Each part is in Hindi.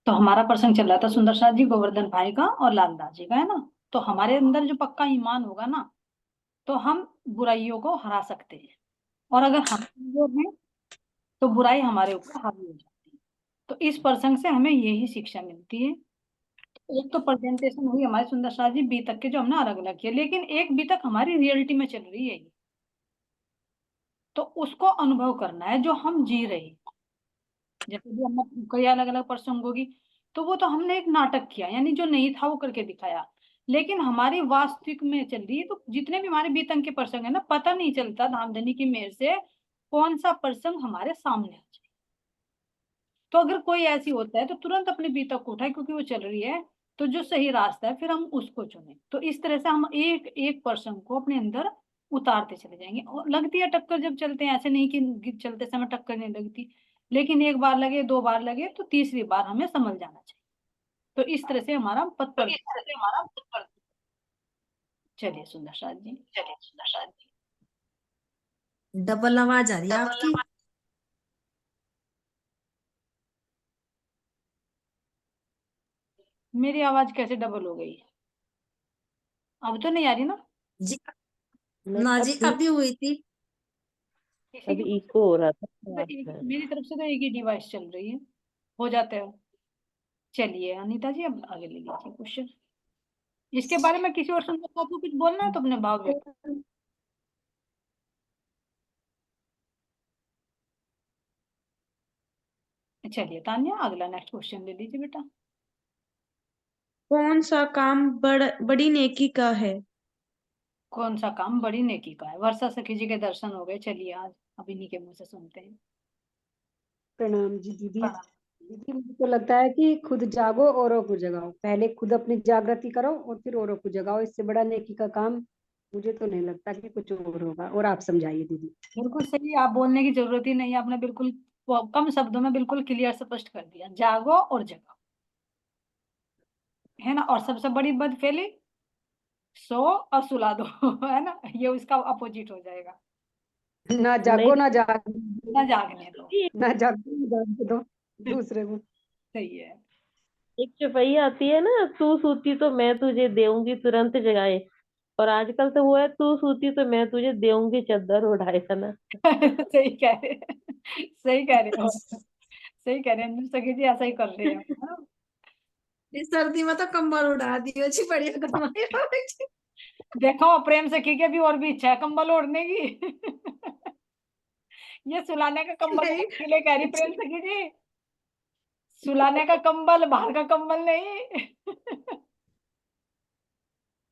तो हमारा प्रसंग चल रहा था सुंदर सास जी, गोवर्धन भाई का और लालदास जी का, है ना। तो हमारे अंदर जो पक्का ईमान होगा ना, तो हम बुराइयों को हरा सकते हैं। और अगर हम कमजोर हैं तो बुराई हमारे ऊपर हावी हो जाती है। तो इस प्रसंग से हमें यही शिक्षा मिलती है। एक तो प्रेजेंटेशन हुई हमारी सुंदर सास जी बी तक के, जो हमने अलग अलग किए, लेकिन एक बी तक हमारी रियलिटी में चल रही है ये। तो उसको अनुभव करना है जो हम जी रहे हैं। जैसे भी हमने कई अलग अलग प्रसंग होगी, तो वो तो हमने एक नाटक किया, यानी जो नहीं था वो करके दिखाया। लेकिन हमारी वास्तविक में चल रही है, तो जितने भी हमारे बीतंग के प्रसंग है ना, पता नहीं चलता धामधनी की मेहर से कौन सा प्रसंग हमारे सामने आ जाए। तो अगर कोई ऐसी होता है तो तुरंत अपने बीतक को उठाए, क्योंकि वो चल रही है। तो जो सही रास्ता है फिर हम उसको चुने। तो इस तरह से हम एक एक पर्सन को अपने अंदर उतारते चले जाएंगे। और लगती है टक्कर जब चलते हैं, ऐसे नहीं कि चलते समय टक्कर नहीं लगती। लेकिन एक बार लगे, दो बार लगे, तो तीसरी बार हमें समझ जाना चाहिए। तो इस तरह से हमारा पथ पर। चलिए सुंदर साथ जी। डबल आवाज आ रही है आपकी। मेरी आवाज कैसे डबल हो गई? अब तो नहीं आ रही ना? जी नहीं, ना अब जी, ठीक। अभी हुई थी। किसी अभी की इको हो रहा था तो आवाज में। मेरी तरफ से तो एक ही डिवाइस चल रही है। हो जाता है। चलिए अनीता जी, अब आगे ले लीजिए क्वेश्चन। इसके बारे में किसी और सुंदर साथ को कुछ बोलना है तो अपने भाव व्यक्त। चलिए तान्या, अगला नेक्स्ट क्वेश्चन ले लीजिए बेटा। कौन सा काम बड़ी नेकी का है? कौन सा काम बड़ी नेकी का है? वर्षा सखी जी के दर्शन हो गए, चलिए आज अब इन्हीं के मुंह से सुनते हैं। प्रणाम जी दीदी। प्रणाम। दीदी मुझे तो लगता है कि खुद जागो औरों को जगाओ, पहले खुद अपनी जागृति करो और फिर औरों को जगाओ। इससे बड़ा नेकी का काम मुझे तो नहीं लगता कि कुछ और होगा। और आप समझाइए दीदी। बिल्कुल सही, आप बोलने की जरूरत ही नहीं है, आपने बिल्कुल कम शब्दों में बिल्कुल क्लियर स्पष्ट कर दिया। जागो और जगाओ, है ना। और सबसे बड़ी बदफेली, सो और सुला दो है ना, ये उसका अपोजिट हो जाएगा। ना नहीं जागो ना जाग ना जागने दो। दीदी, ना जागो ना जाग दो दूसरे को। सही है। एक चौपाई आती है ना, तू सूती तो मैं तुझे देऊंगी तुरंत जगाए। और आजकल तो वो है, तू सूती तो मैं तुझे देऊंगी चादर उड़ाए, है ना। सही कह रहे हैं। सही कह रहे हो। सही कह रहे हैं अंजुम सखी जी, ऐसा ही कर रहे हैं, हाँ। इस सर्दी में तो कंबल उड़ा दियो जी, बढ़िया कमाई होगी। देखो प्रेम सखी के भी और भी इच्छा है कंबल ओढ़ने की। ये सुलाने का कंबल नहीं। के लिए कह रही प्रेम सखी जी। सुलाने का कंबल, बाहर का कंबल नहीं।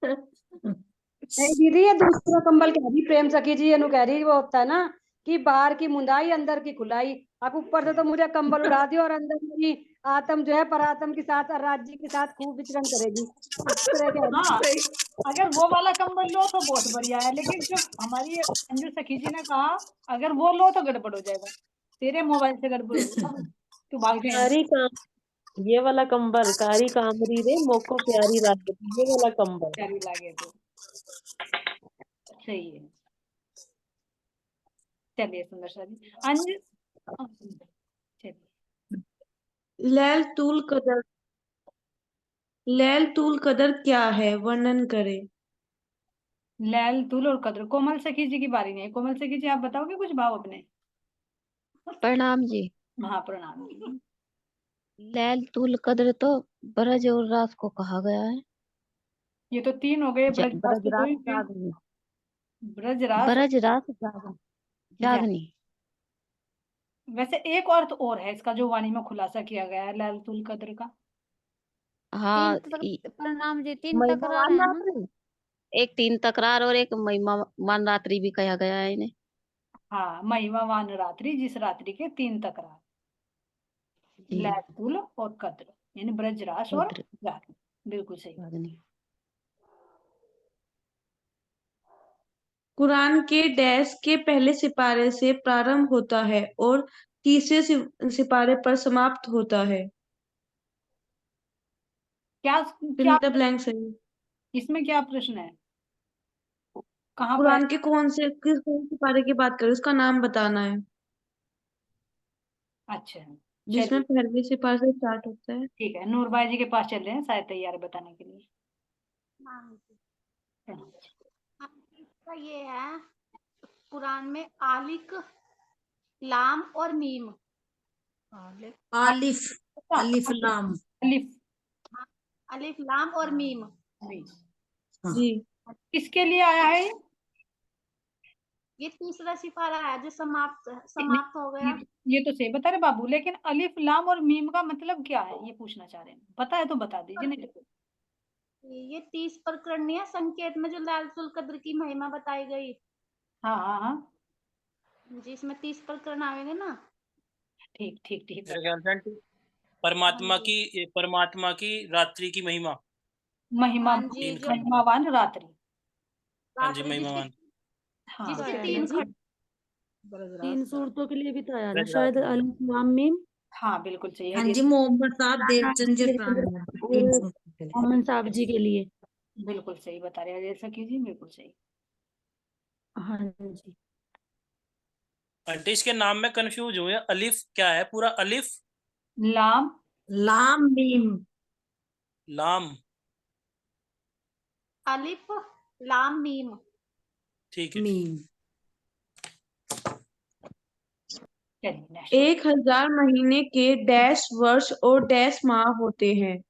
नहीं दीदी, ये दूसरा कंबल कह रही प्रेम सखी जी। ये नु कह रही वो होता है ना कि बाहर की मुंदाई अंदर की खुलाई। आप ऊपर से तो मुझे कंबल उड़ा दियो और अंदर मेरी आत्म जो है परात्म के साथ और राज्य के साथ खूब विचरण करेगी। इस तरह कह रही। हाँ, सही। अगर वो वाला कंबल लो तो बहुत बढ़िया है, लेकिन जो हमारी अंजू सखी जी ने कहा, अगर वो लो तो गड़बड़ हो जाएगा। तेरे मोबाइल से गड़बड़ हो जाएगा, तू भाग जाए। कारी काम, ये वाला कंबल, कारी कामरी रे मोको प्यारी लागे, ये वाला कंबल। प्यारी लागे तो सही है। चलिए सुंदर सा जी अंजू। चलिए। लैल तूल कदर, लैल तूल कदर क्या है, वर्णन करे। लैल तुल और कद्र, कोमल सखी जी की बारी नहीं है। कोमल सखी जी, आप बताओगे कुछ भाव अपने? प्रणाम जी। महाप्रणाम जी। लैल तुल कद्र तो ब्रज और रास को कहा गया है। ये तो तीन हो गए, ब्रजराज ब्रज तो दो रास ही हुए। जागनी। ब्रजराज ब्रज रास जागनी। जा। जागनी। वैसे एक अर्थ और है इसका जो वाणी में खुलासा किया गया है लैल तुल कद्र का। हाँ प्रणाम जी, तीन तकरार महिमावान है ना। रात्रि। एक तीन तकरार और एक महिमावान रात्रि भी कहा गया है इन्हें। हाँ, महिमावान रात्रि, जिस रात्रि के तीन तकरार। जी। लैल और कद्र, यानी ब्रजरास और कद्र जागरण। बिल्कुल सही। जागनी। कुरान के डैश के पहले सिपारे से प्रारंभ होता है और तीसरे सिपारे पर समाप्त होता है। क्या फिल क्या द ब्लैंक सही। इसमें क्या प्रश्न है? कहाँ पर है? कुरान के कौन से सिपारे की बात करें, उसका नाम बताना है। अच्छा, जिसमें चलिए पहले सिपारे से स्टार्ट होता है। ठीक है, नूरबाई जी के पास चल रहे हैं, शायद तैयार है बताने के लिए। हाँ जी। चलो। इसका ये है कुरान में आलिक, लाम और मीम। आलिफ, अलिफ लाम। अलिफ अलिफ, लाम और मीम। मीम। हाँ। जी। किसके लिए आया है ये तीसरा सिपारा है जो समाप्त नहीं, हो गया। ये तो सही बता रहे बाबू, लेकिन अलिफ लाम और मीम का मतलब क्या है ये पूछना चाह रहे हैं, पता है तो बता दीजिए, नहीं तो ये 30 प्रकरणीय संकेत में जो लैलतुल कद्र की महिमा बताई गई, हाँ हाँ हाँ जिसमें 30 प्रकरण आएंगे ना। ठीक ठीक ठीक मेरे ख्याल से आंटी परमात्मा हाँ जी। की रात्रि की महिमा। महिमा, हाँ जी, जो महिमावान रात्रि। हाँ जी, रात्रि महिमावान। हाँ जिसके है ना 3 जी, खंड। 3 सूरतों के लिए भी तो आया ना ब्रजराज शायद, में। अलिफ लाम मीम। हाँ बिल्कुल सही है हाँ जी, जी, मोहम्मद साहब देवचंद जी और मोहम्मद साहब जी के लिए। बिल्कुल सही बता रहे हैं जैसा कीजिए, बिल्कुल सही। हाँ जी। आंटी इसके नाम में कंफ्यूज हुए, अलिफ क्या है पूरा? अलिफ लाम लाम मीम। लाम, अलिफ, लाम, मीम। ठीक है। मीम। चलिए नेक्स्ट। 1000 महीने के डैश वर्ष और डैश माह होते हैं।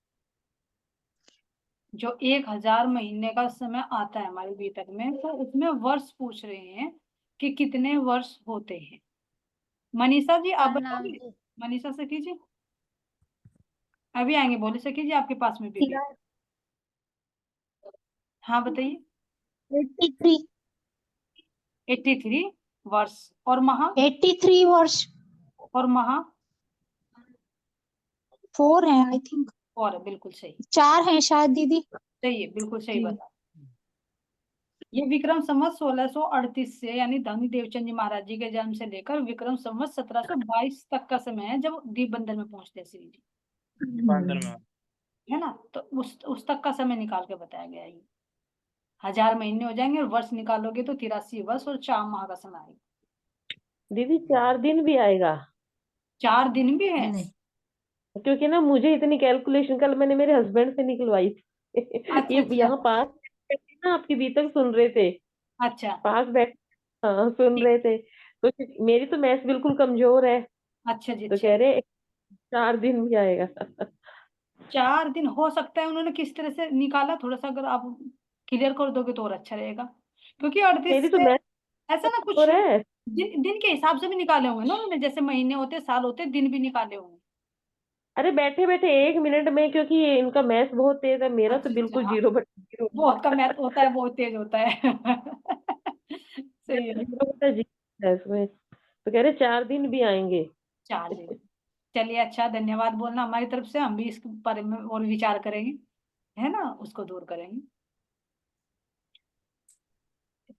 जो 1000 महीने का समय आता है हमारे बीतक में, तो उसमें वर्ष पूछ रहे हैं कि कितने वर्ष होते हैं। मनीषा जी आप प्रणाम बताओगे? जी। मनीषा से कीजिए, अभी आएंगे, बोले से कीजिए, आपके पास में भी। हाँ बताइए। 83 83 वर्ष और माह, 83 वर्ष और माह 4 है आई थिंक, और बिल्कुल सही, 4 है शायद दीदी। सही है, बिल्कुल सही जी। बता। ये विक्रम संवत 1638 से, यानी धनी देवचंद जी महाराज जी के जन्म से लेकर विक्रम संवत 1722 तक का समय है, जब दीप बंदर में पहुंचते हैं श्री जी, दीपांतर में। है ना। तो उस तक का समय निकाल के बताया गया है ये। 1000 महीने हो जाएंगे और वर्ष निकालोगे तो 83 वर्ष और 4 माह का समय आएगा। दीदी 4 दिन भी आएगा? 4 दिन भी है? नहीं, क्योंकि ना मुझे इतनी कैलकुलेशन कल मैंने मेरे हस्बैंड से निकलवाई थी। अच्छा ये अच्छा यहाँ पास बैठे ना, आपकी बीतक सुन रहे थे, अच्छा पास बैठ, हाँ सुन ठीक, रहे थे। तो मेरी तो मैथ्स बिल्कुल कमजोर है, अच्छा जी तो अच्छा। कह रहे 4 दिन भी आएगा। 4 दिन हो सकता है, उन्होंने किस तरह से निकाला, थोड़ा सा अगर आप क्लियर कर दोगे तो और अच्छा रहेगा, क्योंकि 38 मेरी तो से मैथ्स ऐसा ना कुछ कमजोर है। दिन के हिसाब से भी निकाले होंगे ना उन्होंने, जैसे महीने होते, साल होते, दिन भी निकाले होंगे। अरे बैठे बैठे 1 मिनट में, क्योंकि इनका मैथ्स बहुत तेज है, मेरा तो अच्छा बिल्कुल अच्छा, हाँ, 0/0 बहुत कम मैथ होता है, बहुत तेज होता है। मेरा सही तो है। 0/0 है इसमें। तो कह रहे 4 दिन भी आएंगे। 4 दिन। चलिए अच्छा, धन्यवाद बोलना हमारी तरफ से, हम भी इस बारे में और विचार करेंगे, है ना, उसको दूर करेंगे।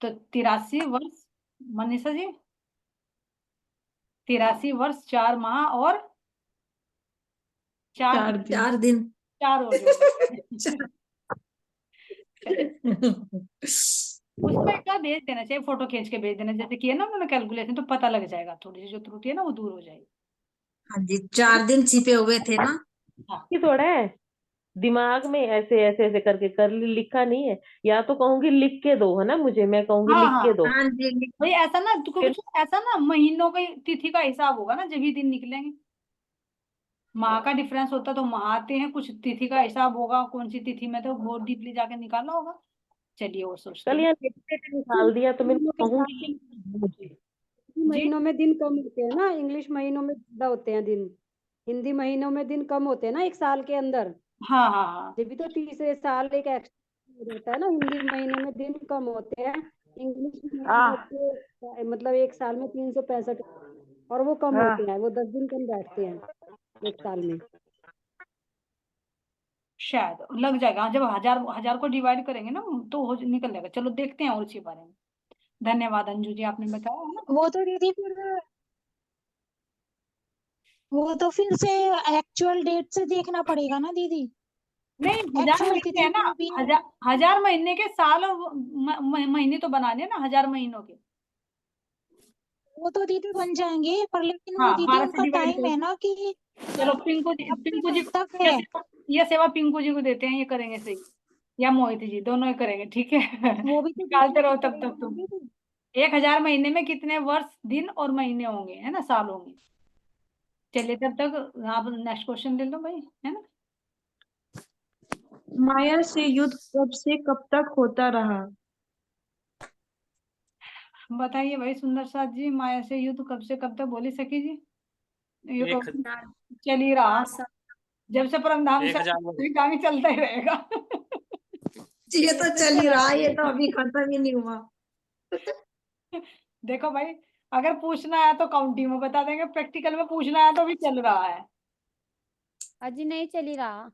तो 83 वर्ष मनीषा जी, 83 वर्ष 4 माह और 4 4 दिन। 4 दिन। 4 और जोड़ उसमें क्या भेज देना चाहिए, फोटो खींच के भेज देना, जैसे किया ना उन्होंने कैलकुलेशन, तो पता लग जाएगा, थोड़ी सी जो त्रुटि है ना वो दूर हो जाएगी। हाँ जी, 4 दिन छिपे हुए थे ना। हाँ कि थोड़ा है दिमाग में ऐसे ऐसे ऐसे करके लिखा नहीं है, या तो कहूंगी लिख के दो, है ना, मुझे मैं कहूंगी हाँ लिख के हाँ दो। हाँ जी, भाई, ऐसा ना तो फिर कुछ ऐसा ना, महीनों की तिथि का हिसाब होगा ना, जब भी दिन निकलेंगे। माह का डिफरेंस होता तो माह आते हैं, कुछ तिथि का हिसाब होगा, कौन सी तिथि में, तो बहुत डीपली जाके निकालना होगा। चलिए और सोचते कल हैं। यहाँ लिख के निकाल दिया, तो मैं महीनों के हिसाब कहूंगी से लिख के दो मुझे। जी महीनों में दिन कम होते हैं ना, इंग्लिश महीनों में ज्यादा होते हैं दिन, हिंदी महीनों में दिन कम होते हैं ना एक साल के अंदर। हाँ हाँ हाँ जब भी तो तीसरे साल एक एक्स्ट्रा हो जाता है ना, हिंदी महीने में दिन कम होते हैं, इंग्लिश महीने के मतलब एक साल में 365, और वो कम होते हैं, वो 10 दिन कम बैठते हैं एक साल में। शायद लग जाएगा। हाँ, जब 1000 को डिवाइड करेंगे ना तो हो निकल जाएगा। चलो देखते हैं और इसी बारे में। धन्यवाद अंजू जी, आपने बताया है ना। वो तो दीदी फिर वो तो फिर से एक्चुअल डेट से देखना पड़ेगा ना दीदी, नहीं, 1000 एक्चुअल महीने तिथि है ना, जो भी है। 1000 महीने के साल और महीने तो बनाने ना, 1000 महीनों के। वो तो दीदी बन जाएंगे, पर लेकिन वो हाँ दीदी 12 से उनका डिवाइड टाइम है करो। ना कि चलो पिंकू कब जी तक ये है। सेवा, ये सेवा पिंकू जी को देते हैं, ये करेंगे सही, या मोहित जी, दोनों ही करेंगे, ठीक है। वो भी तो निकालते दीदी रहो को तब पड़ेगा तक ना तुम। दीदी। 1000 महीने में कितने वर्ष, दिन और महीने होंगे, है ना, साल होंगे। चलिए तब तक आप नेक्स्ट क्वेश्चन ले लो भाई, है ना। माया से युद्ध कब से कब तक होता रहा? बताइए भाई सुंदर साथ जी, माया से युद्ध कब से कब तक, बोली सखी जी। ये एक चल ही रहा, 5 साल। जब से परमधाम से 1000 वर्ष। काम चलता ही रहेगा। ये तो चल ही रहा है, ये तो अभी खत्म ही नहीं हुआ। देखो भाई, अगर पूछना है तो काउंटिंग में बता देंगे, प्रैक्टिकल में पूछना है तो भी चल रहा है, अजी नहीं चली रहा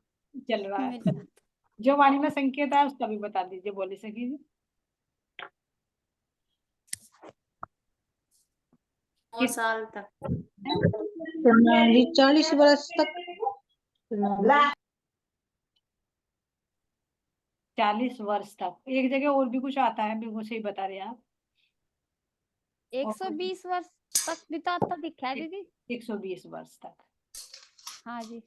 चल रहा है। मेरे जो वाणी में संकेत है उसका भी बता दीजिए, बोली सखी जी। 9 साल तक। 40 वर्ष तक। 40 वर्ष तक, एक जगह और भी कुछ आता है, बिल्कुल सही बता रहे हैं आप। 120 वर्ष तक बिताता दिखा है दीदी। 120 वर्ष तक। हाँ जी।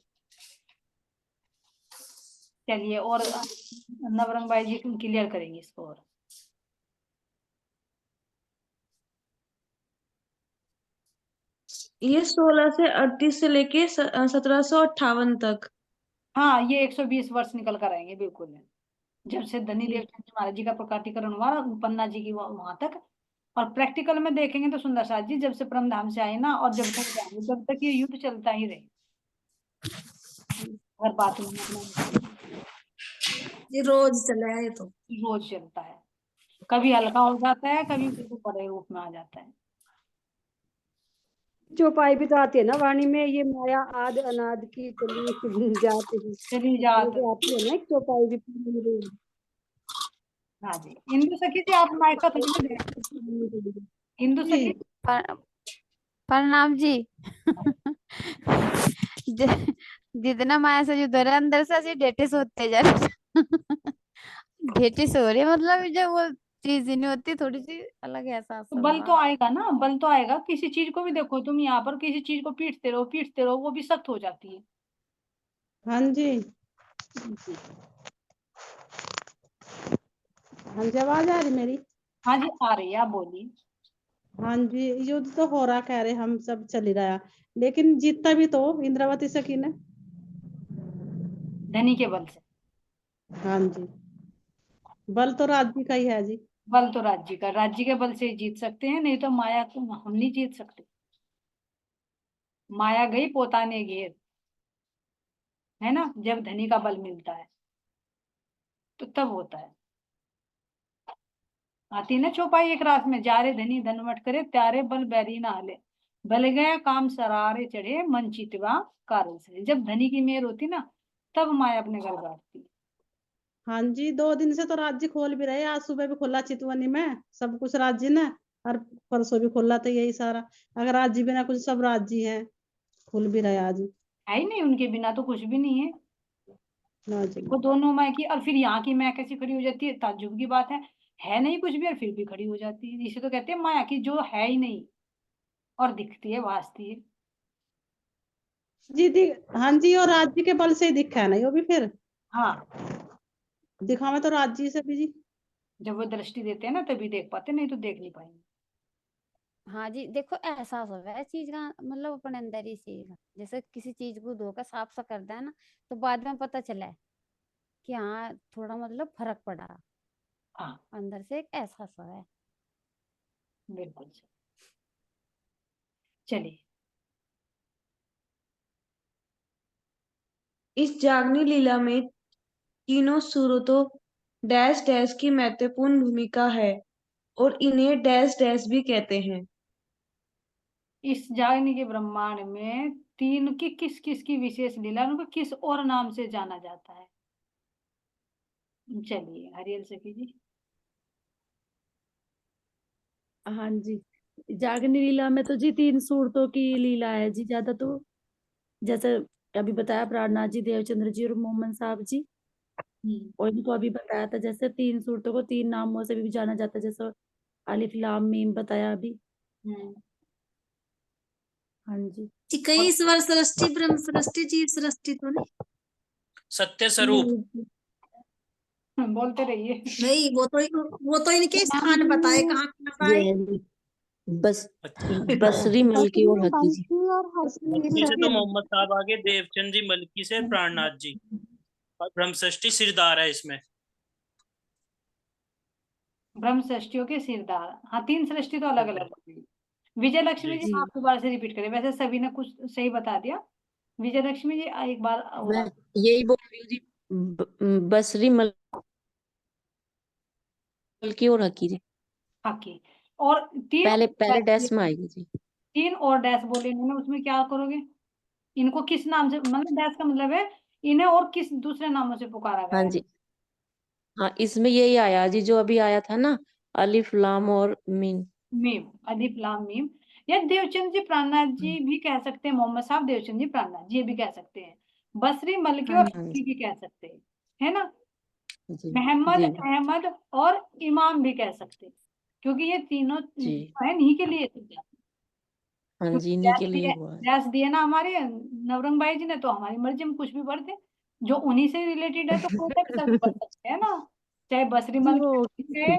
चलिए, और नवरंग भाई जी क्लियर करेंगे इसको। और ये 16 से 38 से लेके 1758 तक। हाँ, ये 120 वर्ष निकल कर आएंगे, बिल्कुल है। जब से धनी जी। देवचंद महाराज जी का प्रकाटीकरण हुआ पन्ना जी की वहां तक। और प्रैक्टिकल में देखेंगे तो सुंदर साथ जी, जब से परमधाम से आए ना, और जब तक जाएंगे, जब तक ये युद्ध चलता ही रहे, हर बात में अपना ये रोज चले ये तो। रोज चलता है, कभी हल्का हो जाता है, कभी बिल्कुल बड़े रूप में आ जाता है। चौपाई भी तो आती है ना वाणी में, ये माया आद अनाद की चली जाती है, चली ये जात। जो आती है ना एक चौपाई भी पूरी। हाँ जी, इंदु सखी जी आप माइक का थोड़ी ना दे, इंदु जी। सखी। प्रणाम जी। ज- जितना माया से युद्ध हो रहा है अंदर से ऐसे डेटिस होते जा रहे। डेटिस हो रही है, मतलब जब वो चीज ही नहीं होती, थोड़ी सी अलग एहसास तो हो बल तो रहा। आएगा ना, बल तो आएगा, किसी चीज को भी देखो तुम, यहाँ पर किसी चीज को पीटते रहो, वो भी सख्त हो जाती है। हाँ जी। हाँ जी, आवाज आ रही मेरी? हाँ जी आ रही है, आप बोलिए। हाँ जी, युद्ध तो हो रहा, कह रहे हम सब चल ही रहा, लेकिन जीतता भी तो इंद्रावती सखी ने। धनी के बल से। हाँ जी, बल तो राज्य का ही है जी। बल तो राज्य का, राज्य के बल से ही जीत सकते हैं, नहीं तो माया को हम नहीं जीत सकते। माया गई पोताने घेर, है ना, जब धनी का बल मिलता है तो तब होता है। आती ना चौपाई एक रात में, जा रे धनी धनवट करे, त्यारे बल बैरी ना हले, बल गया काम सरारे चढ़े, मन चितवा कारण से। जब धनी की मेहर होती ना, तब माया अपने घर बैठती। हाँ जी, 2 दिन से तो राज्य खोल भी रहे, आज सुबह भी खोला चितवनी में सब कुछ राज्य ने, और परसों भी खोला, तो यही सारा, अगर राज्य बिना कुछ सब राज्य है, खुल भी रहे आज। है ही नहीं, उनके बिना तो कुछ भी नहीं है। हाँ जी। वो दोनों माँ की, और फिर यहाँ की माँ कैसी खड़ी हो जाती है, ताज्जुब की बात है नहीं कुछ भी, और फिर भी खड़ी हो जाती है। इसे तो कहते हैं माया की जो है ही नहीं, और दिखती है, वास्ती है। जी हाँ जी, और राज्य के बल से ही दिखा है ना, वो भी फिर हाँ, दिखावे तो राज्य से भी जी। जब वो दृष्टि देते हैं ना तभी देख पाते, नहीं तो देख नहीं पाएंगे। हाँ जी, देखो एहसास हो रहा है चीज का, मतलब अपने अंदर ही चीज का, जैसे किसी चीज को धोकर साफ सा कर दें ना, तो बाद में पता चला है कि हाँ थोड़ा मतलब फर्क पड़ा, हाँ अंदर से एक एहसास हो रहा है। बिल्कुल सही। चलिए, इस जागनी लीला में तीनों सूरतों डैश डैश की महत्वपूर्ण भूमिका है और इन्हें डैश डैश भी कहते हैं। इस जागने के ब्रह्मांड में तीन की किस किस की विशेष लीला, उनको किस और नाम से जाना जाता है। चलिए हरियल सखी जी। हाँ जी, जागनी लीला में तो जी 3 सूरतों की लीला है जी ज्यादा, तो जैसे अभी बताया प्राणनाथ जी, देवचंद्र जी और मोहम्मद साहब जी, और इनको अभी बताया था, जैसे 3 सूरतों को 3 नामों से भी जाना जाता है, जैसे अलिफ लाम मीम बताया अभी। हाँ जी। जी कहीं ईश्वर सृष्टि ब्रह्म सृष्टि जीव सृष्टि तो नहीं? सत्य स्वरूप। बोलते रहिए। नहीं वो तो इनके स्थान बताए कहाँ कहाँ ये आए। है जी, बस बसरी मलकी और हकी जी। बल्कि और हर्षी मलकी से तो मोहम्मद साहब आगे, देवचंद जी मलकी से प्राणनाथ जी, और ब्रह्म सृष्टि सिरदार है इसमें। ब्रह्म सृष्टियों के सिरदार, हाँ 3 सृष्टि तो अलग अलग हो गई। विजय लक्ष्मी जी जी। आप दोबारा से रिपीट करें, वैसे सभी ने कुछ सही बता दिया। विजय लक्ष्मी जी एक बार और मैं यही बोल रही हूँ जी, बसरी मलकी और हकी जी। बाकी और 3 पहले पहले डैश डैश में आएगी जी। 3 और डैश बोले इन्होंने, उसमें क्या करोगे? इनको किस नाम से, मतलब डैश का मतलब है इन्हें और किस दूसरे नामों से पुकारा गया हाँ है? जी, हाँ इसमें यही आया जी जो अभी आया था ना, अलिफ लाम और मीम। मीम, अलिफ लाम मीम। या देवचंद जी प्राणनाथ जी भी कह सकते हैं, मोहम्मद साहब देवचंद जी प्राणनाथ जी ये भी कह सकते हैं, बसरी मलकी और हाँ हकी भी कह सकते हैं, है ना? जी मोहम्मद जी अहमद और इमाम भी कह सकते हैं, क्योंकि ये तीनों जी। है इन्हीं के लिए तो हाँ क्योंकि जी, इन्हीं के लिए हुआ है। डैश दिए ना हमारे नवरंग भाई जी ने, तो हमारी मर्जी हम कुछ भी पढ़ दें जो उन्हीं से रिलेटेड है, तो कोई सा भी शब्द पढ़ सकते हैं ना, चाहे बसरी जी मलकी वो कहे,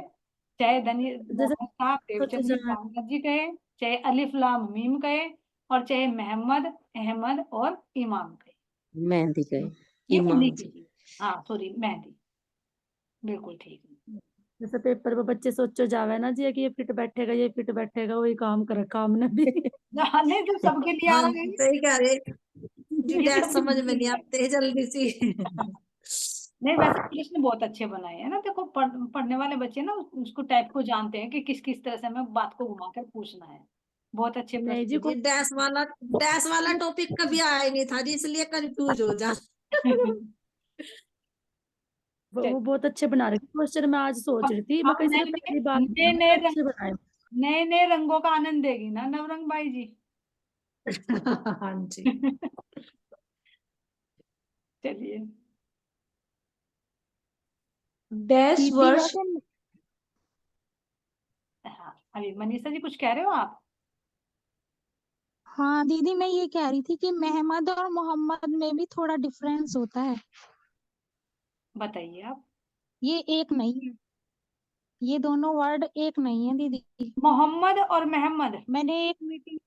चाहे धनी जैसे मोहम्मद साहब सोचो देवचंद जी जहाँ प्राणनाथ जी कहे, चाहे अलिफ लाम मीम कहे, और चाहे मोहम्मद अहमद और इमाम कहे, मेहंदी गए ये इमाम इन्हीं के जी। लिए। हाँ सॉरी मेहंदी, बिल्कुल ठीक है। जैसे पेपर पे बच्चे सोचो जावे ना जी कि ये फिट बैठेगा ये फिट बैठेगा, वही काम कर रखा हमने भी। नहीं तो सबके लिए आ हाँ रहे जी हैं, सही कह रहे जी ये डैश सबके समझ में नहीं लिए है। आते जल्दी सी। नहीं वैसे प्रश्न बहुत अच्छे बनाए हैं ना, देखो पढ़ने वाले बच्चे ना उसको टाइप को जानते हैं कि किस किस तरह से हमें बात को घुमाकर पूछना है। बहुत अच्छे नहीं जी प्रश्न। जी डैश वाला टॉपिक कभी आया ही नहीं था जी इसलिए कंफ्यूज हो जा। वो बहुत अच्छे बना रहे क्वेश्चन। मैं आज सोच रही थी मैं अब कहीं से नए तो पहली बार नए बड़े नए अच्छे बनाए। नए नए रंगों का आनंद देगी ना नवरंग भाई जी। हाँ जी। चलिए डैश दीदी वर्ष वैसे हाँ अभी मनीषा जी कुछ कह रहे हो आप? हाँ दीदी मैं ये कह रही थी कि मोहम्मद और मोहम्मद में भी थोड़ा डिफरेंस होता है, बताइए आप। ये एक नहीं है, ये दोनों वर्ड एक नहीं है दीदी। मोहम्मद और मोहम्मद, मैंने एक मीटिंग,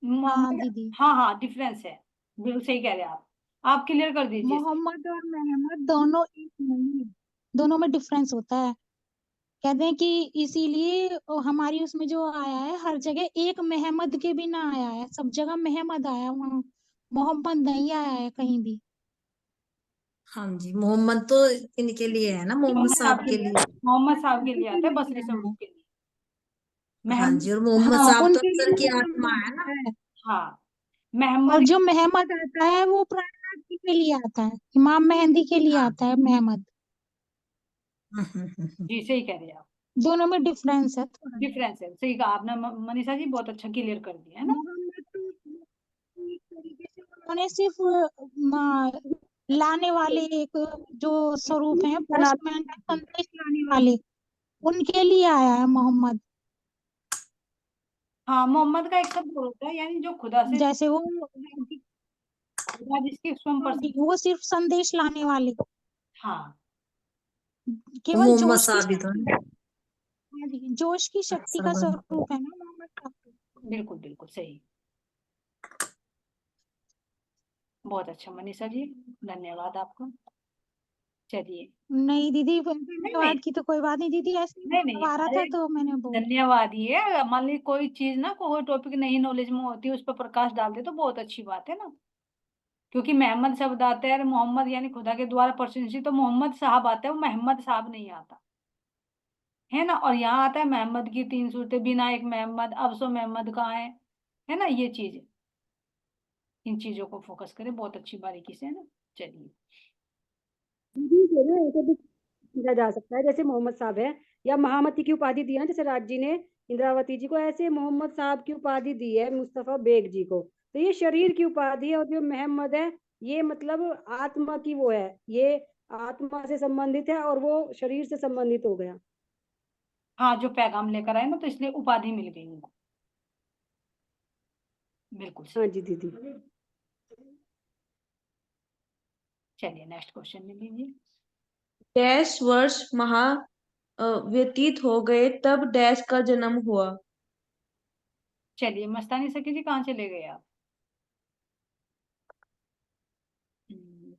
हाँ मोहम्मद, दीदी, हाँ हाँ डिफरेंस है, बिल्कुल सही कह रहे हैं आप क्लियर कर दीजिए इसे। मोहम्मद और मोहम्मद दोनों एक नहीं है, दोनों में डिफरेंस होता है। कहते हैं कि इसीलिए हमारी उसमें जो आया है हर जगह एक मोहम्मद के भी ना आया है, सब जगह मोहम्मद आया है, वहाँ मोहम्मद नहीं आया है कहीं भी। हाँ जी मोहम्मद तो इनके लिए है ना, मोहम्मद साहब के लिए। मोहम्मद साहब के लिए उनके आता है, लिए बसरी आया स्वरूप है, के लिए। हाँ मोहम्मद, जी और मोहम्मद हाँ साहब तो उनके अंदर लिए की आत्मा मोहम्मद है ना। आता है। हाँ और मोहम्मद। जो मोहम्मद आता है वो प्राणनाथ जी के लिए आता है, इमाम मेहंदी के लिए हाँ आता है मोहम्मद। जी सही कह रहे हैं आप, दोनों में डिफरेंस है थोड़ा। डिफरेंस है, सही कहा आपने मनीषा जी, बहुत अच्छा क्लियर कर दिया है ना। मोहम्मद तो एक तरीके से उन्होंने सिर्फ लाने वाले एक जो स्वरूप है, पोस्टमैन है, संदेश लाने वाले, उनके लिए आया है मोहम्मद। हाँ मोहम्मद का एक शब्द और होता है, यानी जो खुदा से, जैसे वो खुदा जिसकी स्वयं जी, प्रशंसा। वो सिर्फ संदेश लाने वाले, हाँ तो केवल मोहम्मद जोश की साहब भी तो शक्ति, है। हाँ जी, जोश की शक्ति का सरबंद। स्वरूप है ना मोहम्मद साहब। बिल्कुल बिल्कुल सही, बहुत अच्छा मनीषा जी, धन्यवाद आपका। चलिए नहीं दीदी, नहीं नहीं धन्यवाद की तो कोई बात नहीं दीदी, ऐसे ही नहीं, आ रहा अरे था तो मैंने बोल। धन्यवाद, ये मान ली कोई चीज ना, कोई टॉपिक नई नॉलेज में होती है उस पर प्रकाश डाल दे तो बहुत अच्छी बात है ना, क्योंकि मोहम्मद शब्द आता है और मोहम्मद यानी खुदा के द्वारा प्रशंसित, तो मोहम्मद साहब आता है, वो मोहम्मद साहब नहीं आता है ना। और यहाँ आता है मोहम्मद की 3 सूरतें, बिना एक मोहम्मद, अब सो मोहम्मद कहाँ है ना, ये चीज, इन चीजों को फोकस करें बहुत अच्छी बारीकी से, है ना। चलिए दीदी से ना ऐसे भी किया जा सकता है, जैसे मोहम्मद साहब है या महामती की उपाधि दी है ना, जैसे राज जी ने इंद्रावती जी को, ऐसे मोहम्मद साहब की उपाधि दी है मुस्तफा बेग जी को, तो ये शरीर की उपाधि है, और जो मोहम्मद है ये मतलब आत्मा की वो है, ये आत्मा से संबंधित है और वो शरीर से संबंधित हो गया। हाँ जो पैगाम लेकर आए ना, तो इसलिए उपाधि मिल गई उनको। बिल्कुल हाँ सही। जी दीदी। चलिए नेक्स्ट क्वेश्चन ले लीजिए। डैश वर्ष व्यतीत हो गए तब डैश का जन्म हुआ। चलिए मस्तानी सखी जी कहाँ चले गए आप?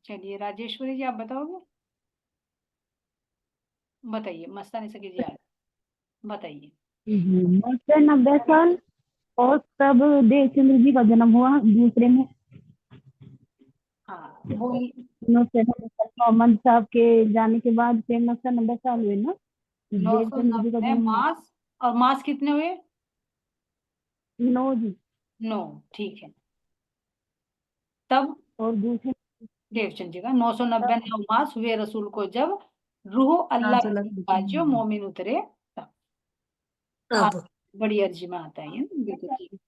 चलिए राजेश्वरी जी आप बताओगे? बताइए मस्तानी सखी जी आप बताइए। 990 साल और तब देवचंद्र जी का जन्म हुआ दूसरे में। हाँ वो 990 साल मोहम्मद साहब के जाने के बाद फिर 990 साल हुए ना, देवचंद्र जी का 990 जन्म हुआ। मास, और मास कितने हुए? 9 जी। 9, ठीक है। तब और दूसरे देवचंद जी का 990 मास हुए रसूल को जब रूह अल्लाह की बाजियो मोमिन उतरे तब। अब बड़ी अर्जी में आता है ये ना, बिल्कुल ठीक।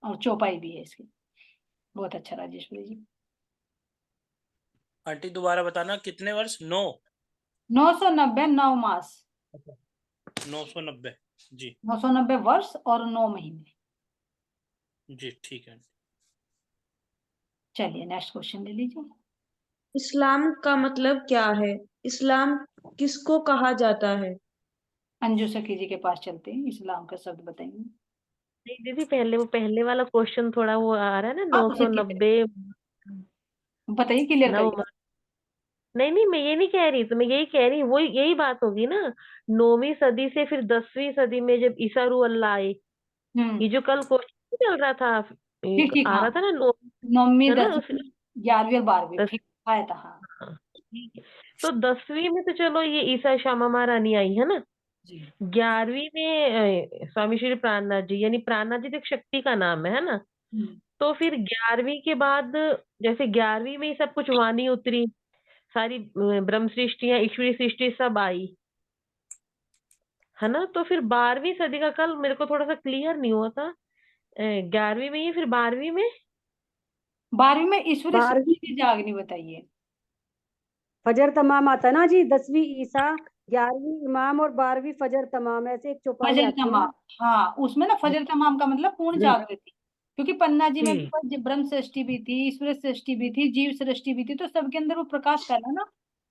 और चौपाई भी है इसकी। बहुत अच्छा राजेश्वरी जी। आंटी दोबारा बताना कितने वर्ष? 990 9 मास, 990 जी। 990 वर्ष और 9 महीने। जी ठीक है। चलिए नेक्स्ट क्वेश्चन ले लीजिए। इस्लाम का मतलब क्या है? इस्लाम किसको कहा जाता है? अंजू सखी जी के पास चलते हैं, इस्लाम का शब्द बताएंगे। नहीं दीदी, पहले वाला क्वेश्चन थोड़ा वो आ रहा है ना, आप उसे clear 990 बताइए, क्लियर नौ। करिए। नहीं, मैं ये नहीं कह रही, तो मैं यही कह रही, वो यही बात होगी ना। 9वीं सदी से फिर 10वीं सदी में जब ईसा रूह अल्लाह आए, ये जो कल क्वेश्चन चल रहा था, ठीक ठीक, आ हाँ। रहा था ना, 9, 9वीं है ना 10वीं 11वीं और 12वीं 10, ठीक आया था, हाँ। हाँ, ठीक है। तो 10वीं में तो चलो ये ईसा श्यामा महारानी आई है ना। जी 11वीं में स्वामी श्री प्राणनाथ जी, यानी प्राणनाथ जी तो एक शक्ति का नाम है ना। तो फिर 11वीं के बाद, जैसे 11वीं में ही सब कुछ वाणी उतरी, सारी ब्रह्म सृष्टियां, ईश्वरी सृष्टि सब आई, है ना। तो फिर 12वीं सदी का कल मेरे को थोड़ा सा क्लियर नहीं हुआ था। 11वीं में ही, फिर 12वीं में 12वीं में ईश्वरी 12वीं सृष्टि की जागनी बताइए। फजर तमाम आता है ना जी, 10वीं ईसा, 11वीं इमाम और 12वीं फजर तमाम, ऐसे एक चौपाई फजर आती है तमाम, ना। हाँ उसमें ना फजर तमाम का मतलब पूर्ण जागृति। क्योंकि पन्ना जी में भी जी। ब्रह्म सृष्टि भी थी, ईश्वर सृष्टि भी थी, जीव सृष्टि भी थी, तो सबके अंदर वो प्रकाश फैला ना।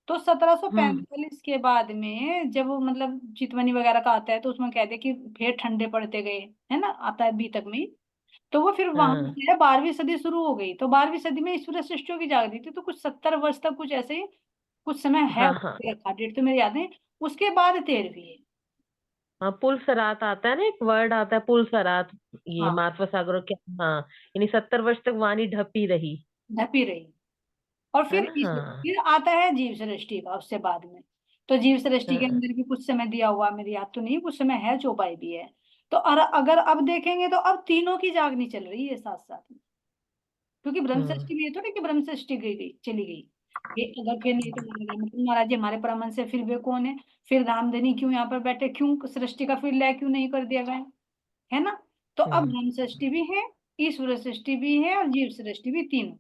तो 1745 के बाद में जब वो मतलब चितवनी वगैरह का आता है, तो उसमें कहते हैं कि फिर ठंडे पड़ते गए, है ना, आता है बी तक में। तो वो फिर वहां हाँ से 12वीं सदी शुरू हो गई, तो 12वीं सदी में ईश्वर सृष्टियों की जागृति थी। तो कुछ 70 वर्ष तक कुछ ऐसे ही कुछ समय है, हाँ हाँ रखा डेट तो मेरे याद है। उसके बाद 13वीं है। हाँ, पुलसरात आता है ना, एक वर्ड आता है पुलसरात, ये हाँ मातवा सागरों के, हाँ, यानी 70 वर्ष तक वाणी ढपी रही, ढपी रही। और है फिर ना। हाँ फिर आता है जीव सृष्टि का उससे बाद में। तो जीव सृष्टि के हाँ अंदर भी कुछ समय दिया हुआ, मेरी याद तो नहीं, कुछ समय है, चौपाई भी है। तो अगर अब देखेंगे तो अब तीनों की जागनी चल रही है साथ साथ में। क्योंकि ब्रह्म हम्म सृष्टि में ये थोड़ी कि ब्रह्म सृष्टि गई चली गई। ये अगर फिर नहीं तो महाराज जी हमारे परमहंस से फिर वे कौन है? फिर रामधनी क्यों यहाँ पर बैठे, क्यों सृष्टि का फिर लय क्यों नहीं कर दिया गया, है ना। तो अब हम्म ब्रह्म सृष्टि भी है, ईश्वर सृष्टि भी है, और जीव सृष्टि भी, तीनों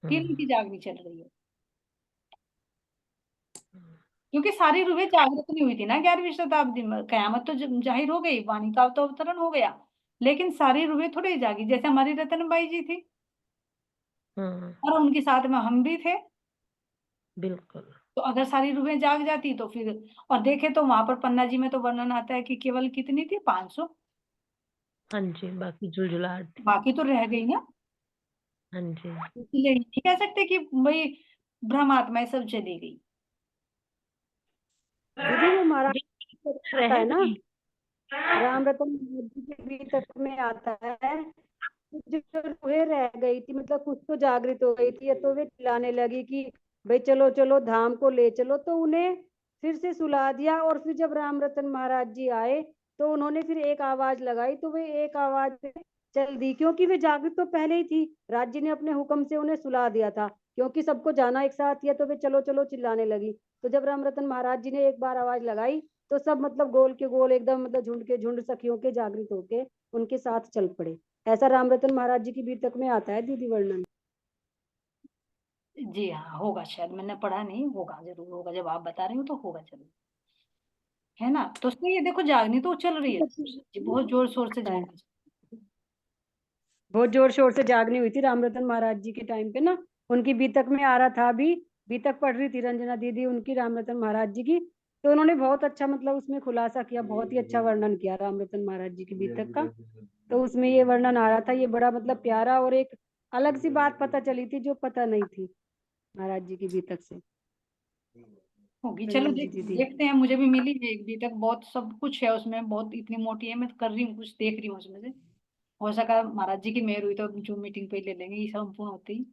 तीनों की जागनी चल रही है। क्योंकि सारी रूहें जागृत नहीं हुई थी ना 11वीं शताब्दी में। कयामत तो जाहिर हो गई, वाणी का तो अवतरण हो गया, लेकिन सारी रूहें थोड़ी जागी। जैसे हमारी रतनबाई जी थी, हम्म, और उनके साथ में हम भी थे। बिल्कुल। तो अगर सारी रूहें जाग जाती तो फिर, और देखे तो वहां पर पन्ना जी में तो वर्णन आता है कि केवल कितनी थी, 500। हाँ जी, बाकी झुलझुलाहट थी। बाकी तो रह गई ना। हाँ जी। इसलिए नहीं कह सकते कि भाई ब्रह्म आत्माएं सब चली गई। दीदी वो महाराज जी, आता रह है ना, गई। राम रतन जी के भी तक में आता है, जो रूहें रह गई थी, मतलब कुछ तो जागृत हो गई थी, तो वे चिल्लाने लगी कि भाई चलो चलो धाम को ले चलो, तो उन्हें फिर से सुला दिया। और फिर जब राम रतन महाराज जी आए, तो उन्होंने फिर एक आवाज लगाई, तो वे एक आवाज से चल दी, क्योंकि वे जागृत तो पहले ही थी। राज्य ने अपने हुक्म से उन्हें सुला दिया था, क्योंकि सबको जाना एक साथ ही है, तो वे चलो चलो चिल्लाने लगी। तो जब राम रतन महाराज जी ने एक बार आवाज लगाई, तो सब मतलब गोल के गोल एकदम, मतलब झुंड के झुंड सखियों के जागृत होके उनके साथ चल पड़े। ऐसा रामरतन महाराज जी की बीतक में आता है दीदी वर्णन। जी हाँ होगा, शायद मैंने पढ़ा नहीं, होगा जरूर होगा, जब आप बता रहे हो तो होगा जरूर, है ना। तो उसमें ये देखो जागनी तो चल रही है, जी बहुत जोर शोर से जागनी। बहुत जोर शोर से जागनी हुई थी रामरतन महाराज जी के टाइम पे ना, उनकी बीतक में आ रहा था अभी, बीतक पढ़ रही थी रंजना दीदी उनकी रामरतन महाराज जी की, तो उन्होंने बहुत अच्छा मतलब उसमें खुलासा किया, बहुत ही अच्छा वर्णन किया रामरतन महाराज जी की बीतक का। तो उसमें ये वर्णन आ रहा था, ये बड़ा मतलब प्यारा, और एक अलग सी बात पता चली थी जो पता नहीं थी महाराज जी की बीतक से। होगी, चलो देखते हैं। मुझे भी मिली है एक बीतक, बहुत सब कुछ है उसमें, बहुत इतनी मोटी है, मैं कर रही हूँ कुछ, देख रही हूँ उसमें से। हो सका महाराज जी की मेहर हुई तो जो मीटिंग पे ले लेंगे, ये संपूर्ण होते ही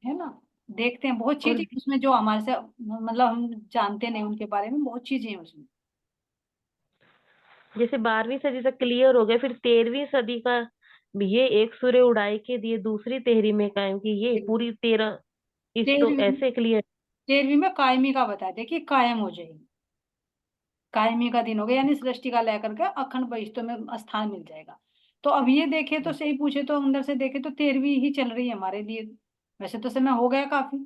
है ना। देखते हैं, बहुत चीजें उसमें जो हमारे से मतलब हम जानते नहीं उनके बारे में, बहुत चीजें हैं उसमें। जैसे 12वीं सदी तक क्लियर हो गया, फिर 13वीं सदी का ये एक सूर्य उड़ाई के दिए दूसरी तेहरी में कायम की, ये पूरी 13 इस तो ऐसे क्लियर। 13वीं में कायमी का बताया, देखिए कायम हो जाएगी, कायमी का दिन हो गया, यानी सृष्टि का लेकर के अखंड बहिष्ठों में स्थान मिल जाएगा। तो अब ये देखे तो सही पूछे तो अंदर से देखे तो 13वीं ही चल रही है हमारे लिए, वैसे तो समय हो गया काफी,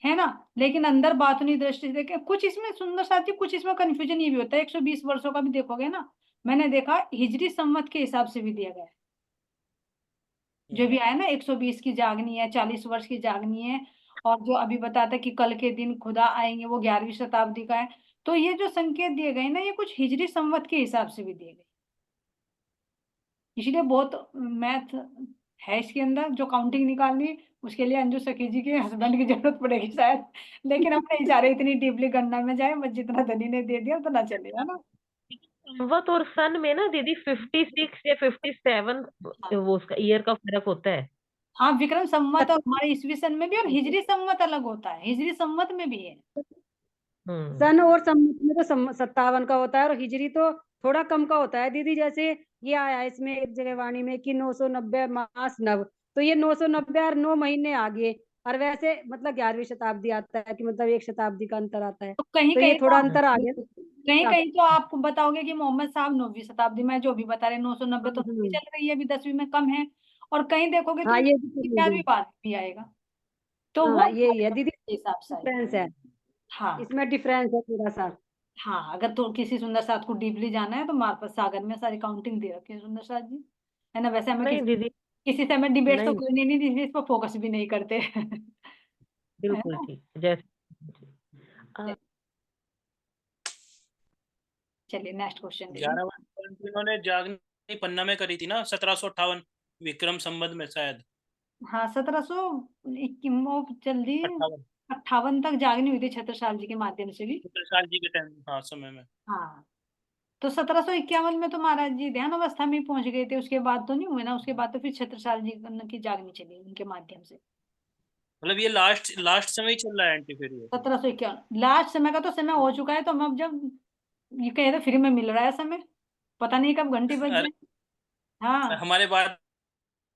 है ना। लेकिन अंदर बातनी दृष्टि से देखे कुछ इसमें सुंदर साथी, कुछ इसमें कंफ्यूजन ये भी होता है, 120 वर्षों का भी देखोगे ना, मैंने देखा हिजरी संवत के हिसाब से भी दिया गया है, जो भी आया ना 120 की जागनी है, 40 वर्ष की जागनी है, और जो अभी बताता कि कल के दिन खुदा आएंगे वो 11वीं शताब्दी का है। तो ये जो संकेत दिए गए ना, ये कुछ हिजरी संवत के हिसाब से भी दिए गए, इसलिए बहुत मैथ है इसके अंदर, जो काउंटिंग निकालनी है उसके लिए अंजू सखी जी के हस्बैंड की जरूरत पड़ेगी शायद, लेकिन हम नहीं चाह रहे इतनी डीपली गणना में जाए, बस जितना धनी ने दे दिया उतना चलेगा ना। संवत और सन में ना दीदी 56 या 57 वो उसका ईयर का फर्क होता है। हाँ, विक्रम संवत और हमारे ईस्वी सन में भी, और हिजरी संवत अलग होता है, हिजरी संवत में भी है। सन और संवत में तो 57 का होता है, और हिजरी तो थोड़ा कम का होता है दीदी। जैसे ये आया है इसमें एक जगह वाणी में कि 990 मास नव, तो ये 990 और 9 महीने आगे, और वैसे मतलब 11वीं शताब्दी आता है कि मतलब एक शताब्दी का अंतर आता है, तो कहीं तो ये कहीं थोड़ा अंतर आ गया। कहीं कहीं तो आप बताओगे कि मोहम्मद साहब 9वीं शताब्दी में, जो भी बता रहे 990 तो नहीं चल रही है अभी, 10वीं में कम है, और कहीं देखोगे तो हाँ ये 11वीं बार भी आएगा, तो वो हाँ यही है दीदी, हिसाब से आएगा। डिफरेंस है, हाँ इसमें डिफरेंस है थोड़ा सा। हाँ, अगर तो किसी सुंदर साथ को डीपली जाना है तो हमारे पास सागर में सारी काउंटिंग दे रखी है सुंदर साथ जी, है ना। वैसे हमें नहीं दीदी, किसी से हमें डिबेट तो नहीं करनी नहीं थी, इस पर फोकस भी नहीं करते है बिल्कुल ना। ठीक, जैसे चलिए नेक्स्ट क्वेश्चन 11वां इन्होंने जागनी पन्ना में करी थी ना 1758 विक्रम संवत में शायद। हाँ 1751 जल्दी 58 58 तक जागनी हुई थी छत्रसाल जी के माध्यम से भी। छत्रसाल जी के टाइम, हाँ समय में। हाँ, तो 1751 में तो महाराज जी ध्यान अवस्था में ही पहुंच गए थे, उसके बाद तो नहीं हुए ना, उसके बाद तो फिर छत्रसाल जी की जागनी चली उनके माध्यम से। मतलब ये लास्ट लास्ट समय ही चल रहा है एंटी, फिर ये 1751 लास्ट समय का तो समय हो चुका है, तो हम अब जब ये कहे तो फ्री में मिल रहा है समय, पता नहीं कब घंटी बज अरे जाए। हाँ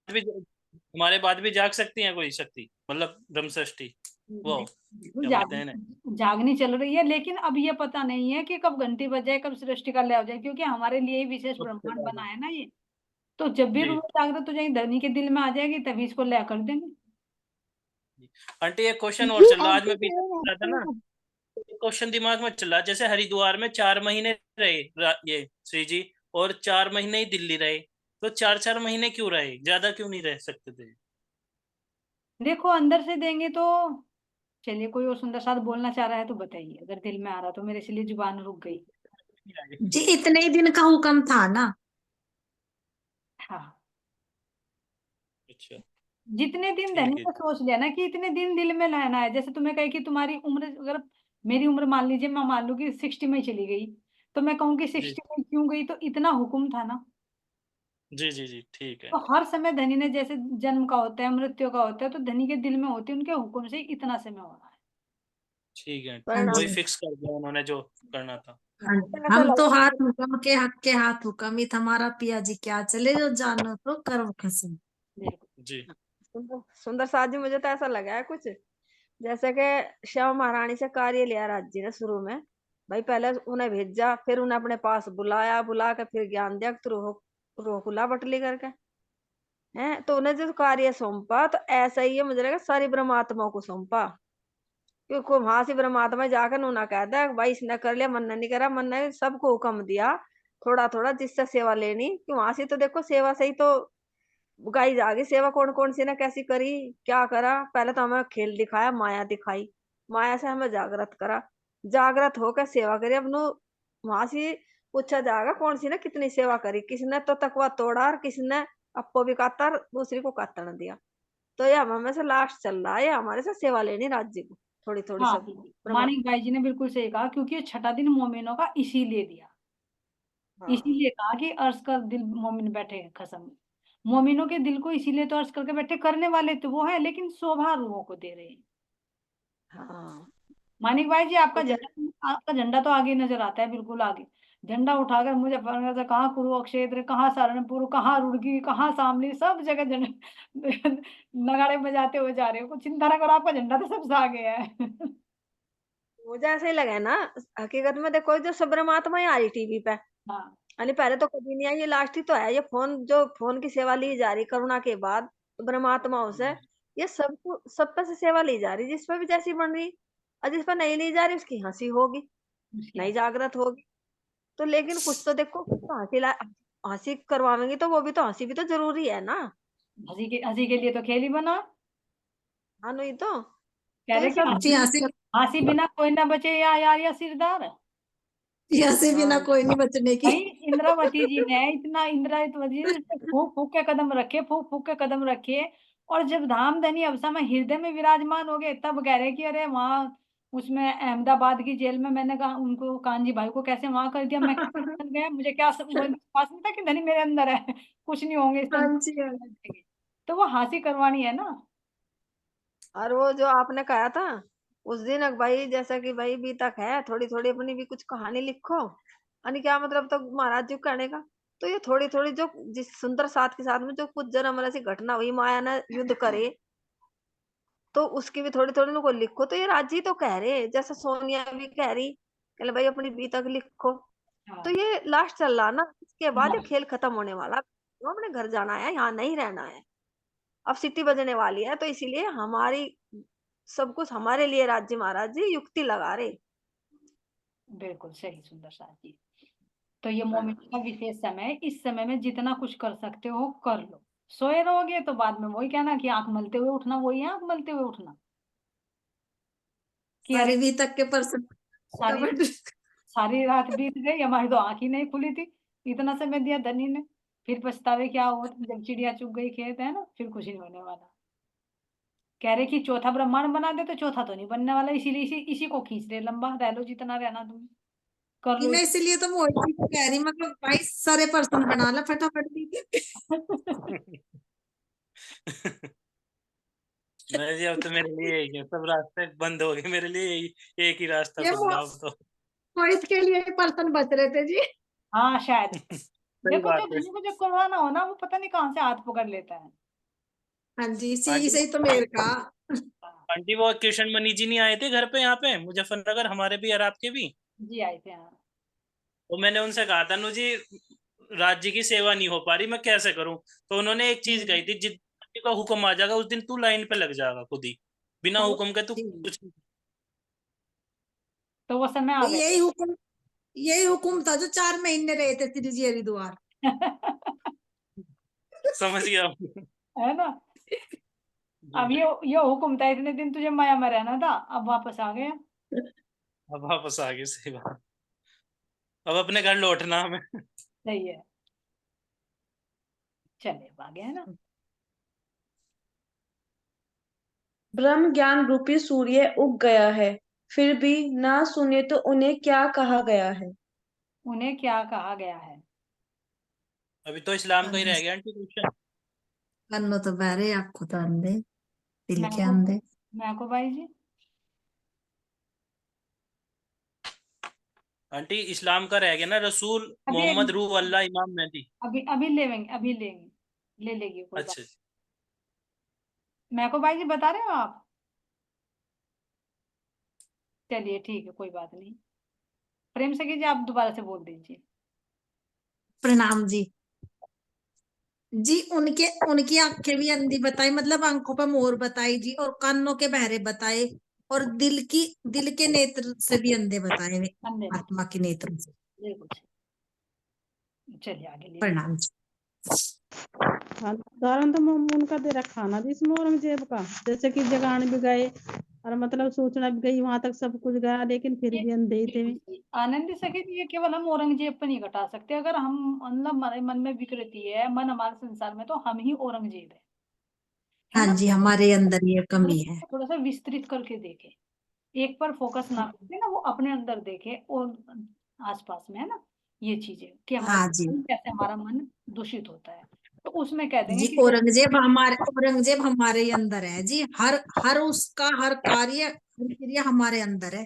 भी हमारे बाद भी जाग सकती हैं कोई शक्ति, मतलब ब्रह्मषष्ठी वो क्या बोलते हैं ना। जागनी चल रही है, लेकिन अब ये पता नहीं है कि कब घंटी बज जाए, कब सृष्टि का लय हो जाए, क्योंकि हमारे लिए ही विशेष ब्रह्मांड बना है ना ये, तो जब भी जी। रूह जागृत हो जाएगी, धनी के दिल में आ जाएगी, तभी इसको लय कर देंगे। आंटी एक क्वेश्चन और चल रहा, आज मैं भी रहा था ना, क्वेश्चन दिमाग में चल रहा, जैसे हरिद्वार में 4 महीने रहे ये श्री जी, और 4 महीने ही दिल्ली रहे, तो 4-4 महीने क्यों रहे, ज्यादा क्यों नहीं रह सकते थे? देखो अंदर से देंगे तो, चलिए कोई और सुंदर साथ बोलना चाह रहा है तो बताइए, अगर दिल में आ रहा तो, मेरे इसलिए जुबान रुक गई। जी इतने ही दिन का हुक्म था ना। हाँ, अच्छा जितने दिन ठीक धनी है। को सोच लिया ना कि इतने दिन दिल में लाना है, जैसे तुम्हें कहे कि तुम्हारी उम्र, अगर मेरी उम्र मान लीजिए, मैं मान लूँ कि 60 में चली गई, तो मैं कहूँ कि जी 60 में क्यों गई, तो इतना हुक्म था ना। जी जी जी ठीक है। तो हर समय धनी ने, जैसे जन्म का होता है, मृत्यु का होता है, तो धनी के दिल में होती है, उनके हुक्म से इतना समय हो रहा है। ठीक है, हाँ वही जी फिक्स कर दिया उन्होंने जो करना था। हाँ जी, हम तो हाथ हुक्म के हक के हाथ हुक्म ही हमारा पिया जी क्या चले, जो जानो तो कर्म खसम। जी सुंदर साथ जी, मुझे तो ऐसा लगा है कुछ जैसे कि श्यामा महारानी से कार्य लिया राज्य ने शुरू में, भाई पहले उन्हें भेजा, फिर उन्हें अपने पास बुलाया, बुला के फिर ज्ञान दिया कि रोह खुला बटली करके है, तो उन्हें जो कार्य सौंपा, तो ऐसा ही है मुझे लगा सारी ब्रह्मात्माओं को सौंपा, क्योंकि वहां से ब्रह्मात्मा जाकर उन्हें कहता है भाई इसने कर लिया, मन ने नहीं करा, मन ने सबको हुक्म दिया थोड़ा थोड़ा जिससे सेवा लेनी, कि वहां से तो देखो सेवा से ही तो गाई जागी सेवा कौन कौन सी ने कैसी करी, क्या करा। पहले तो हमें खेल दिखाया, माया दिखाई, माया से हमें जागृत करा, जागृत होकर सेवा करी। अब नु वहां से पूछा जाएगा कौन सी ने कितनी सेवा करी, किसने तो तकवा तोड़ा और किसने अपो भी काटा और दूसरी को काटने दिया। तो ये हमें से लास्ट चल रहा है, हमारे से सेवा लेनी राज्य को थोड़ी थोड़ी हाँ, सब मानिक भाई जी ने बिल्कुल सही कहा, क्योंकि ये छठा दिन मोमिनों का इसीलिए दिया, हाँ। इसीलिए कहा कि अर्ज कर दिल मोमिन बैठे खसम। मोमिनों के दिल को इसीलिए तो अर्ज करके बैठे, करने वाले तो वो है लेकिन शोभा रूहों को दे रहे हैं। हाँ मानिक भाई जी, कुछ आपका झंडा तो आगे नजर आता है, बिल्कुल आगे। झंडा उठाकर मुजफ्फरनगर से कहाँ कुरुक्षेत्र, कहाँ सहारनपुर, कहाँ रुड़की, कहाँ शामली, सब जगह झंडा नगाड़े बजाते हुए जा रहे हो। कुछ चिंता ना करो, आपका झंडा तो सबसे आगे है। मुझे ऐसे ही लगा ना, हकीकत में देखो जो सबरमात्मा ही आ रही टीवी पे, हाँ, यानी पहले तो कभी नहीं आई, ये लास्ट ही तो है। ये फोन, जो फोन की सेवा ली जा रही करुणा के बाद ब्रह्मात्माओं से, ये सब पे से सेवा ली जा रही, जिस पे भी जैसी बन रही। और जिस पर नहीं ली जा रही उसकी हंसी होगी, नहीं जागृत होगी। तो लेकिन कुछ तो देखो, कुछ तो हंसी करवाएंगे, तो वो भी तो हंसी भी तो जरूरी है ना। हंसी के लिए तो खेल ही बना। हाँ नहीं तो कह रहे ये कि सब जी हंसी हंसी बिना कोई ना बचे, या यार या सिरदार। हंसी बिना हाँ कोई नहीं बचने की। भाई इंद्रावती जी ने इतना, इंद्रावती जी ने फूक फूक के कदम रखे, फूक फूक के कदम रखे। और जब धामधनी अवसा में हृदय में विराजमान हो गए, तब कह रहे कि अरे वहां उसमें अहमदाबाद की जेल में मैंने कहा उनको, कानजी भाई को कैसे वहां कर दिया, मैं कैसे गया, मुझे क्या मुझे विश्वास नहीं था कि धनी मेरे अंदर है, कुछ नहीं होंगे इससे। हाँ जी हाँ। तो वो हंसी करवानी है ना। और वो जो आपने कहा था उस दिन, भाई जैसा कि भाई भी तक है, थोड़ी थोड़ी अपनी भी कुछ कहानी लिखो। यानी क्या मतलब, तो महाराज जी को कहने का, तो ये थोड़ी थोड़ी जो जिस सुंदर साथ के साथ में जो कुछ जन्म ऐसी घटना हुई, माया ने युद्ध करे, तो उसकी भी थोड़ी थोड़ी उनको लिखो। तो ये राजी तो कह रहे, जैसे सोनिया भी कह रही कि भाई अपनी बी तक लिखो। हाँ, तो ये लास्ट चल रहा ना, इसके बाद ये हाँ, खेल खत्म होने वाला, वो अपने घर जाना है, यहाँ नहीं रहना है। अब सिटी बजने वाली है, तो इसीलिए हमारी सब कुछ हमारे लिए राज्य महाराज जी युक्ति लगा रहे। बिल्कुल सही सुंदर साथ जी। तो ये हाँ। मोमेंट का विशेष समय है, इस समय में जितना कुछ कर सकते हो कर लो। सोए रहोगे तो बाद में वही कहना कि आंख मलते हुए उठना, वही है आंख मलते हुए उठना, कि अरे सारी भी तक के पर्सन सारी सारी रात बीत गई, हमारी तो आंख ही नहीं खुली थी, इतना समय दिया धनी ने। फिर पछतावे क्या हो, जब चिड़िया चुग गई खेत, है ना, फिर कुछ नहीं होने वाला। कह रहे कि चौथा ब्रह्मांड बना दे, तो चौथा तो नहीं बनने वाला, इसीलिए इसी को खींच रहे, लंबा रह लो जितना रहना तुम, कर लो। मैं इसलिए तो मोहित को कह रही, मतलब भाई सारे पर्सन बना ला फटाफट दीजिए। मैं जी, अब तो मेरे लिए यही है, सब रास्ते बंद हो गए मेरे लिए, यही एक ही रास्ता ये खुला अब तो। मोहित के लिए पर्सन बच रहे थे जी। हाँ शायद। सही देखो बात जो है। धनी को जब करवाना हो ना, वो पता नहीं कहाँ से हाथ पकड़ लेता है। हाँ जी, आंटी इसी से ही तो मेरे का। आंटी वो किशन मनी जी नहीं आए थे घर पे यहाँ पे मुजफ्फरनगर, हमारे भी और आपके भी। जी आए थे, हाँ। तो मैंने उनसे कहा था, नु जी राज्य की सेवा नहीं हो पा रही, मैं कैसे करूं। तो उन्होंने एक चीज कही थी, जिस दिन का हुक्म आ जाएगा उस दिन तू लाइन पे लग जाएगा खुद ही, बिना तो वो हुक्म के तू कुछ नहीं। तो वो समय आ तो गया। यही हुक्म था जो 4 महीने रहे थे श्री जी हरिद्वार। समझ गया। है ना। अब ये हुक्म था, इतने दिन तुझे माया में रहना था, अब वापस आ गया। अब वापस आ गए, सही बात। अब अपने घर लौटना हमें। सही है, चले अब आ गया, है ना। ब्रह्म ज्ञान रूपी सूर्य उग गया है, फिर भी ना सुने तो उन्हें क्या कहा गया है। उन्हें क्या कहा गया है। अभी तो इस्लाम का ही रह गया आंटी क्वेश्चन। कन्नो तो बहरे, आंखों तो अंधे, दिल मैं के को अंधे। मैं को भाई जी, आंटी इस्लाम का रह गया ना, रसूल अभी मोहम्मद रूह अल्लाह इमाम मेहदी। अभी अभी लेंगे, अभी लेंगे, ले लेगी कोई बात। अच्छा मैं को भाई जी बता रहे हो आप। चलिए ठीक है, कोई बात नहीं। प्रेम से कीजिए, आप दोबारा से बोल दीजिए। प्रणाम जी। जी उनके उनकी आंखें भी अंधी बताई, मतलब आंखों पे मोर बताई जी, और कानों के बहरे बताए, और दिल के नेत्र से भी अंधे बताए वे, अन्य आत्मा के नेत्र से। बिल्कुल सही। चलिए आगे ले लीजिए। प्रणाम जी। हाँ, उदाहरण तो उनका दे रखा ना जी इसमें औरंगजेब का, जैसे कि जगान भी गए और मतलब सूचना भी गई, वहां तक सब कुछ गया, लेकिन फिर भी अंधे ही थे। आनंद सके ये केवल हम औरंगजेब पर नहीं घटा सकते। अगर हम मतलब हमारे मन में विकृति है, मन हमारे संसार में, तो हम ही औरंगजेब है हाँ ना। जी, हमारे अंदर ये कमी है। थोड़ा सा विस्तृत करके देखे, एक पर फोकस ना करके ना, वो अपने अंदर देखे और आसपास में, है ना, ये चीजें कि हाँ हमारे जी कैसे हमारा मन दूषित होता है। तो उसमें कह देंगे जी, कि औरंगजेब हमारे ही अंदर है जी। हर उसका हर कार्य हर क्रिया हमारे अंदर है।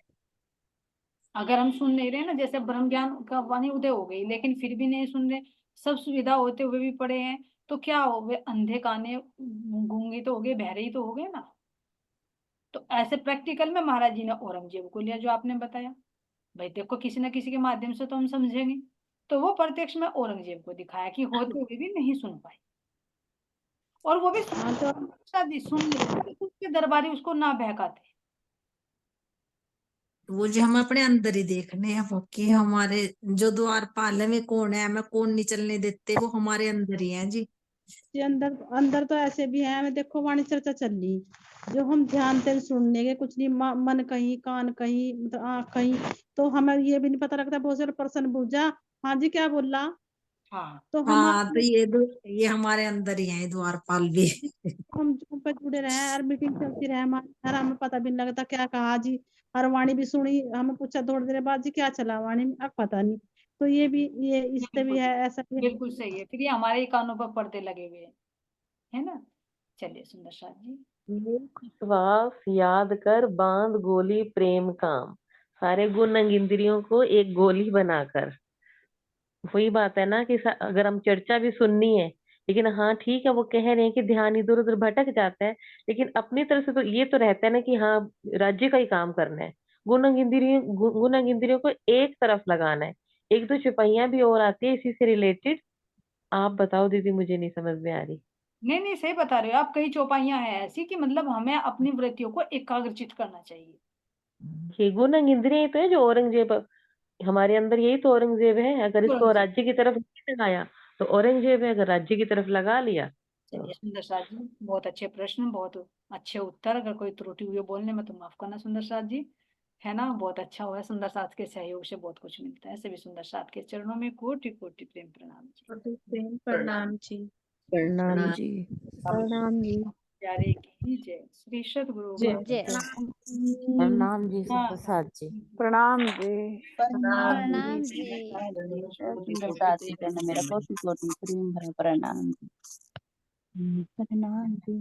अगर हम सुन नहीं रहे ना, जैसे ब्रह्म ज्ञान का वाणी उदय हो गई, लेकिन फिर भी नहीं सुन रहे, सब सुविधा होते हुए भी पड़े हैं, तो क्या हो गए? अंधे काने गूंगे तो हो गए, बहरे ही तो हो गए ना। तो ऐसे प्रैक्टिकल में महाराज जी ने औरंगजेब को लिया, जो आपने बताया। भाई देखो, किसी ना किसी के माध्यम से तो हम समझेंगे। तो वो प्रत्यक्ष में औरंगजेब को दिखाया कि होते हुए भी नहीं सुन पाए, और वो भी हाँ तो शादी सुन ले, तो उसके दरबारी उसको ना बहकाते। वो जो हम अपने अंदर ही देखने हैं, वो कि हमारे जो द्वारपाल है वे कौन है, हमें कौन नहीं चलने देते, वो हमारे अंदर ही है जी। ये अंदर अंदर तो ऐसे भी है, हमें देखो वाणी चर्चा चल रही, जो हम ध्यान से सुनने के कुछ नहीं, मन कहीं, कान कहीं, मतलब आँख कहीं, तो हमें ये भी नहीं पता लगता। बहुत सारे पर्सन पूछा, हाँ जी क्या बोला, हाँ तो हम हाँ, तो ये हमारे अंदर ही है द्वारपाल भी। हम जूम पे जुड़े रहे और मीटिंग चलती रहे हमारी, और हमें पता भी नहीं लगता क्या कहा जी। और वाणी भी सुनी, हमें पूछा थोड़ी देर बाद जी क्या चला वाणी में, अब पता नहीं। तो ये भी, ये इससे भी बिल्कुल है, ऐसा भी है। बिल्कुल सही है। फिर ये हमारे ही कानों पर पर्दे लगे हुए हैं, है ना। चलिए सुंदर साथ जी। एक श्वास याद कर बांध गोली प्रेम काम, सारे गुण अंग इंद्रियों को एक गोली बनाकर। वही बात है ना कि अगर हम चर्चा भी सुननी है, लेकिन हाँ ठीक है, वो कह रहे हैं कि ध्यान इधर उधर भटक जाता है, लेकिन अपनी तरफ से तो ये तो रहता है ना कि हाँ राज्य का ही काम करना है। गुण अंग इंद्रियों को एक तरफ लगाना है। एक दो चुपाइयां भी और आती है इसी से रिलेटेड। आप बताओ दीदी, मुझे नहीं समझ में आ रही। नहीं नहीं, सही बता रहे हो आप। कई चौपाइयां हैं ऐसी कि मतलब हमें अपनी वृत्तियों को एकाग्रचित करना चाहिए। ये गुण अंग इंद्रिय ही तो है जो औरंगजेब हमारे अंदर, यही तो औरंगजेब है। अगर इसको औरंगजेब। राज्य की तरफ नहीं लगाया तो औरंगजेब है, अगर राज्य की तरफ लगा लिया तो। चलिए सुंदर साथ जी, बहुत अच्छे प्रश्न, बहुत अच्छे उत्तर। अगर कोई त्रुटि हुई हो बोलने में तो माफ करना सुंदर साथ जी, है ना। बहुत अच्छा हुआ है, सुंदर साथ के सहयोग से बहुत कुछ मिलता है। सभी सुंदर साथ के चरणों में कोटि कोटि प्रेम प्रणाम जी। प्रेम प्रणाम जी। प्रणाम जी। प्रणाम जी। प्यारे की जय। श्री सद्गुरु जय जय। प्रणाम जी सुंदर साथ जी। प्रणाम जी। प्रणाम जी। सुंदर साथ जी करना मेरा कोटि कोटि प्रेम भरा प्रणाम जी। प्रणाम जी।